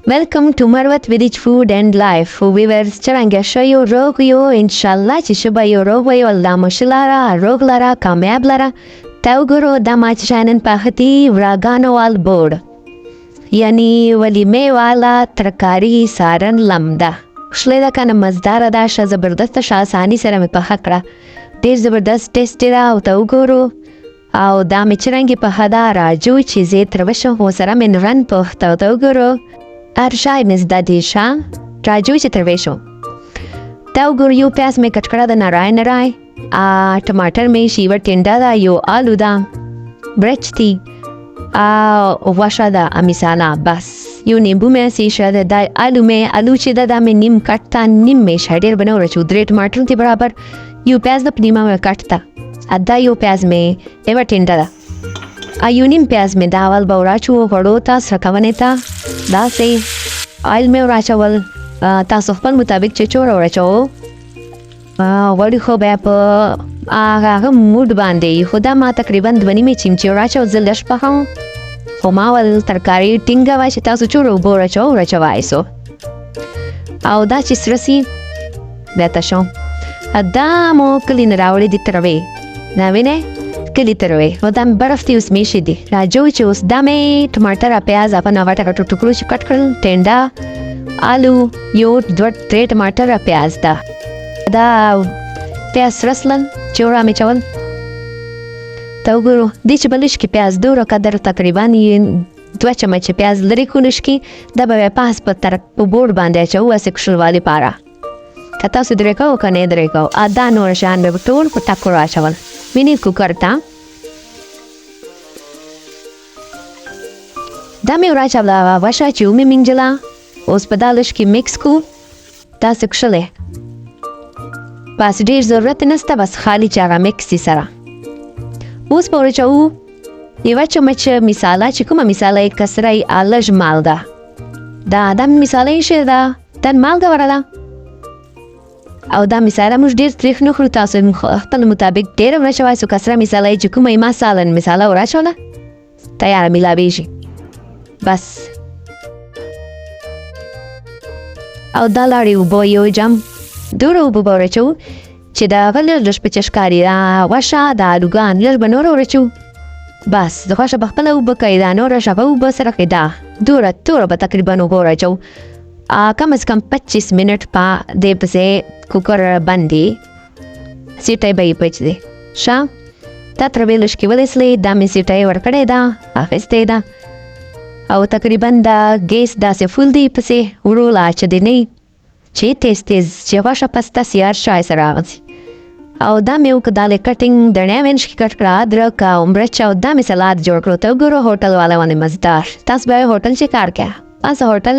Welcome to Marwat Village Food and Life. Viewers, څرنګه شایو روغ یو انشاءالله چې شبه یو روغ ویو الله مشلاره روغ لره کامیاب لره تا وګورو دا ما چې شانن پاختی وراګانو وال بورډ یعنی ولیمه والا ترکاری سارن لمده خشلی دا کنه مزدار دا شه زبردست شه آسانی سره می پخه کړه ډیر زبردست ټیسټي را او تا وګورو او دا می چرنګي پخه دا راجو چې زه تر وشه هو سره من رن پخته تا وګورو ارشای مزدا دیشا راجو چې تر وشو تا وګورو یو پیاز می کټ کړه د نارای ټماټر می شیور ټینډا دا یو آلو دا برچ تی واشا دا مثالا بس یو نیمبو می سیشه دا آلو چې دا می نیم کټتا نیم می شاډیر بنو رچو درې ټماټر تی برابر یو پیاز د پنیمه می کټتا ادا یو پیاز می ایو ټینډا دا یو نیم پیاز می داول باوراچو وړو تا سرکونه تا دا سي آیل می وراچول تاسو خپل مطابق چې چور وراچو وړي خو به په هغه موډ باندې خدا ما تقریبا 2 نیمه چمچي وراچو زلش په خو ما ول ترکاری ټینګه وای چې تاسو چور وراچوای سو او دا چې سرسي دا تاسو ادا مو کلین راوړې دي تروي دا وینه کلی تروي و دا برف تی اوس میشي دي راجو چې اوس دا می ټماټر پیاز په نواټه ټوکرو چې کټ کړل ټینډا آلو یو 2 ټماټر پیاز دا پیاز رسلن چورا می چول تا وګورو دې چې بلش کې پیاز دوره قدر تقریبا 2 چمچ پیاز لري کولش کې دا به پاس په تر په بورډ باندې چو اسکشل والی پارا کتا سو درې کو کنه درې کو ادا نور شان به ټول په تکو راچول ویني کوکر تا دا می راچولا واشه چې می منجلا اوس په دالش کې مکس کو تاسو کښله پس ډیر ضرورت نشته بس خالی چاغه مکسی سره اوس پورې چاو یو چمچ مثالا چې کومه مثالا کسرای الج مالدا دا مثالا شه دا تن مالدا ورلا او دا مثالا موږ ډیر تریخ نه خورو تاسو خپل مطابق ډیر ورشوای سو کسره مثالا چې کومه ما سالن مثالا ورشوله تیار ملاوي شي بس او دا لاري وبو یو جام دورو وبورچو چې دا غلر د شپچشکاری دا واشه دا لوګان لږ بنور ورچو بس د واشه بخپل وبکای دا نور شپه وبسره کدا دوره تور به تقریبا وګورچو کم از کم 25 منٹ پا دې پسې کوکر باندې سیټای به پچ دې شا تا تربیلش کې ولسلې دا می سیټای ورکړې دا افسته دا او تقریبا دا ګیس دا سه فول دی پسې ورولا چې دی نه چې تیز چې واشه پستا سیار شای سره راځي او دا مې وکړه کټینګ د نامنش کې کټ کړه درک او مرچ او دا مې سلاد جوړ کړو ته ګورو هوټل والا باندې مزدار تاسو به هوټل چې کار کوي تاسو هوټل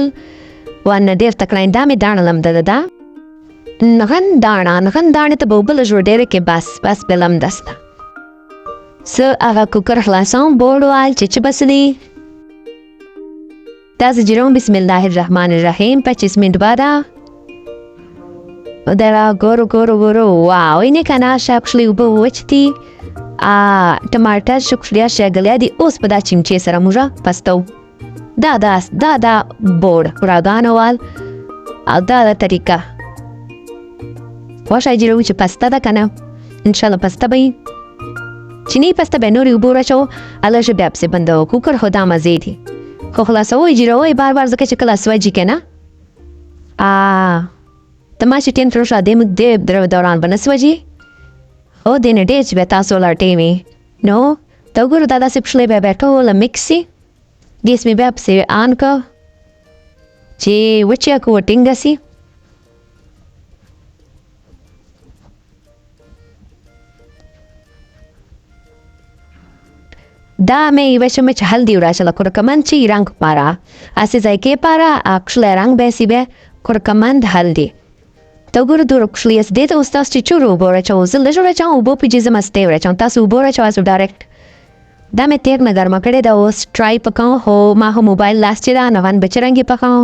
وان ډیر تکلاین دا مې دانه لم دا نغن دانه ته بوبل جوړ ډیر کې بس بلم دستا سو هغه کوکر خلاصون بوړوال چې بسلی تاسو جوړوم بسم الله الرحمن الرحیم 25 منټ بعد درا ګورو واو اینه کنه شکلی وبو وچتی ټماټر شکلیا شګلیا دی اوس په دا چمچې سره موږ پستو دا بورډ راګانوال او دا طریقه واشه جوړو چې پستا دا کنه ان شاء الله پستا به چینی پستا به نوري وبو راچو الله ش بیا په بندو کوکر خدا مزه دي خو خلاصوي جوړوي بار ځکه چې کلاس وځي کنه تماشې ټین تر شا دې در دوران بنسوځي او دینه ډېر چې به تاسو لټې می نو تا وګورو دا داسې پښلې به ټوله مکسي ګیس مې بیا پسې آن که چې وچیا کو ټینګه سي دا مې یو چمچ هلدی وراچله کورکمند چې رنګ پارا اسې ځای کې پارا اکشل رنګ به سی به کورکمند هلدی تا وګورو دورو کښلی اس دې ته اوس تاسو چې چورو وبورچو زه لږ ورچوم اوبه په جزه مسته ورچوم تاسو وبورچو تاسو ډایرکټ دا مې تیګ نه ګرمه کړې دا اوس ټرای پکاو هو ما هم موبایل لاس چې دا نوان بچرنګي پکاو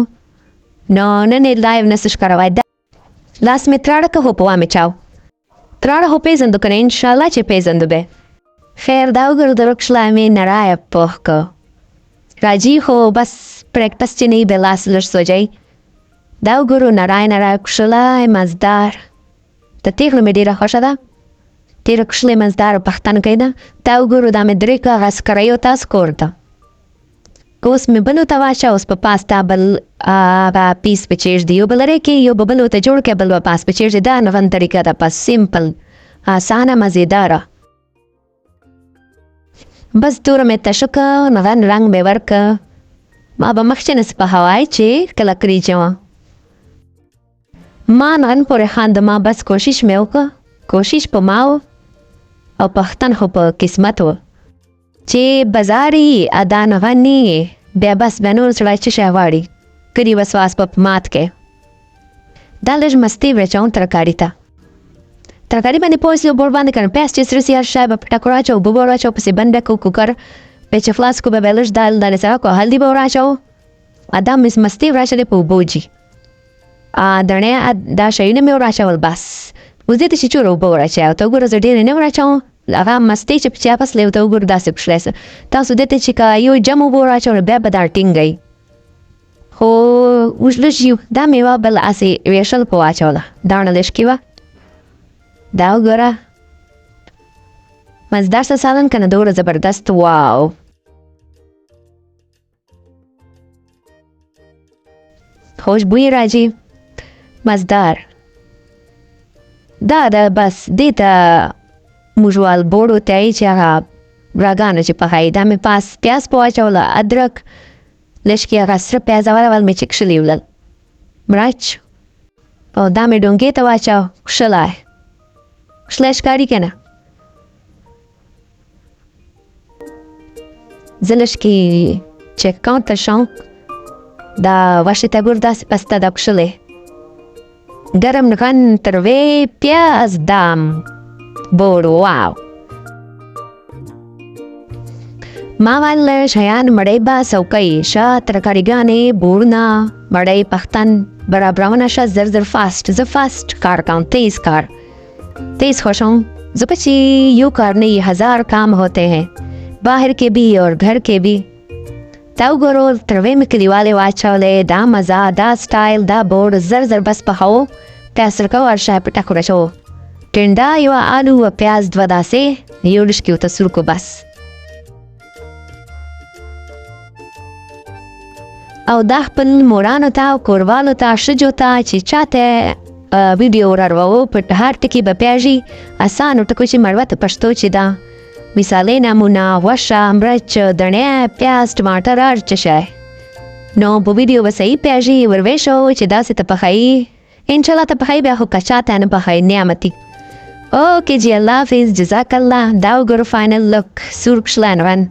نو نه لایو نسش کاروای دا لاس مې تراړه که هو په وامه چاو تراړه هو پیژندو کنه ان شاء الله چې پیژندو به خیر دا وګورو درو کښلا مې نړای پوه کو راځي خو بس پریکټس چې نه به لاس لږ سوځي. دا وګورو نری کوشلی مزدار. د تیغلو مې ډېره خوښه ده. ډېره کوشلې مزداره پښتانه کوي ده. دا وګورو دا مې 3 کاغذ کریو ته سکور ده. اوس مې بلو ته واچه. اوس په پاستا بل پیس په چیږدي. یو به لرې کې یو به بلو ته جوړ کړې بل به پاس په چیږدي. دا نغن طریقه ده پس سیمپل آسانه مزیداره. بس توره مې تشه که نغن رنګ مې ورکه. ما به مخکې نه په هوای چې کله کریجمه ما نغن پورې خاندمه. بس کوشش مې وکړه. کوشش په ما و او پښتن خو په قسمت و چې بازاري ادا نغني بیا بس بیا نور سړی څه شی غواړي کړي وسواس په مات کې. دا لږ مستې ورچوم ترکاري ته. ترکاري باندې پوس یو بور باندې کړم پیاز چې سره سیار شای به پټکو راچو اوبه به راچو پسې بند به کو کوکر به چې خلاص کو به لږ دال دانې سره کو هلدي به راچو ادا مستې ورچلې په اوبو جي دڼې دا شیونه مې راچول بس. اوس دې ته چې چور اوبه راچوي او ته وګوره زه ډېرې نه راچوم. هغه مستې چې په چاپس لې ته وګوره داسې پښلی تاسو دې ته چې که یو جم اوبه راچول بیا به دا ټینګوي. خو اوس لږ یو دا میوه بل هسې ویشل په واچوله داڼه لږ کې وه. دا وګوره مزدار څه سالن که نه دومره زبردست. واو خوشبویي راځي مزدار. دا بس دې ته موږ والبوړو ته یې چې هغه راګانو چې پخوي. دا مې پاس پیاز په واچوله ادرک لږ کې هغه سره پیاز اول مې چې کښلي ولل مرچ او دا مې ډونګې ته واچو کښلی کښلی ښکاري که نه. زه لږ کې چک کوم ته شم. دا واشې ته ګور داسې پسته ده کښلی ګرم نغن تروې پیاز دام بوړ. واو ما ویل شیان مړی به څوکۍ شه ترکاریګانې بوړونه مړی پختن برابرونه شه زر زر فاسٹ. زه فاسٹ کار کوم تیز کار تیز خوشم. ځکه چې یو کار نه 1000 کام ہوتے ہیں باہر کے بھی اور گھر کے بھی. دا وګورو تروې مې کلیوالې واچولې. دا مزه دا سټایل دا بوړ زر زر بس پخوو پیاز سرکو اور شای پټکو راچو ټنډه یو آلو و پیاز 2 داسې یو لږ کې ورته سور کو بس. او دا خپل مورانو ته او کوروالو ته ښځو ته چې چاته ویډیو راروو په هر ټکي به پیاژي اسانو ټکو چې مروت پښتو چې دا مثالې نمونه غوښه مرچ دڼې پیاز ټماټر هر څه شی نو په ویډیو به صحیح پیاژي ورویشو چې داسې ته پخوي انشاءالله ته پخوي بیا خو کچا ته نه پخوي نعمتي. اوکې جی الله حافظ جزاک الله. دا وګورو فاینل لک سور کښلی نغن